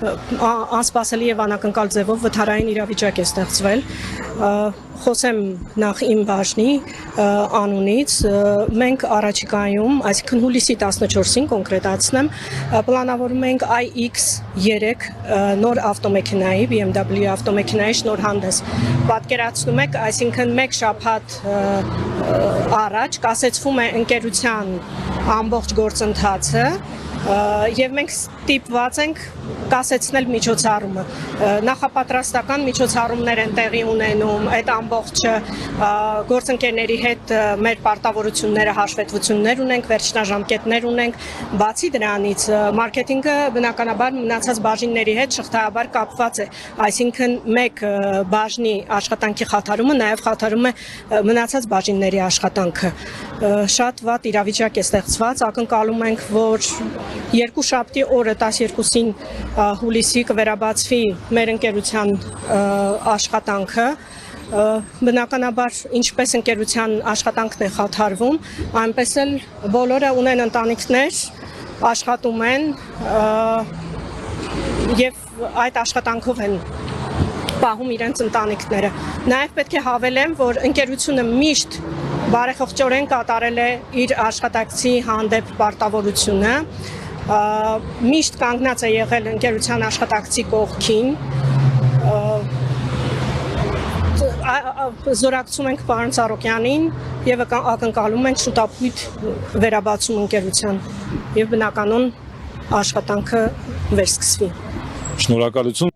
անսպասելի եւ անակնկալ ձևով վթարային իրավիճակ է ստեղծվել։ Խոսեմ նախ իմ բաժնի անունից, մենք առաջիկայում, այսինքն հուլիսի 14-ին կոնկրետացնեմ, պլանավորում ենք iX3 նոր ավտոմեքենայի, BMW ավտոմեքենայի շնորհանդես։ Պատկերացնում եք, այսինքն մեկ շաբաթ առաջ կասեցվում է ընկերության ամբողջ գործընթացը եւ մենք ստիպված ենք կասեցնել միջոցառումը։ Նախապատրաստական միջոցառումներ են տեղի ունենում, այդ ամբողջը գործընկերների հետ մեր պարտավորությունները, հաշվետվություններ ունենք, վերջնաժամկետներ ունենք, բացի դրանից մարքեթինգը բնականաբար մնացած բաժինների հետ շղթայաբար կապված է, այսինքն մեկ բաժնի աշխատանքի խաթարումը նաև խաթարում է մնացած բաժինների աշխատանքը։ Շատ վատ իրավիճակ է ստեղծված, ակնկալում ենք, որ երկուշաբթի օրը 12-ին հուլիսի կվերաբացվի մեր ընկերության աշխատանքը, բնականաբար ինչպես ընկերության աշխատանքն է խաթարվում, այնպես էլ բոլորը ունեն ընտանիքներ, աշխատում են եւ այդ աշխատանքով են պահում իրենց ընտանիքները։ Նաև պետք է հավելեմ, որ ընկերությունը միշտ բարեխղճորեն կատարել է իր աշխատակցի հանդեպ պարտավորությունը, միշտ կանգնած է եղել ընկերության աշխատակցի կողքին, զորակցում ենք պարոն Ծառուկյանին եւ ակնկալում ենք շուտապույտ վերաբացում ընկերության եւ բնականon աշխատանքը վերսկսվի։ Շնորհակալություն։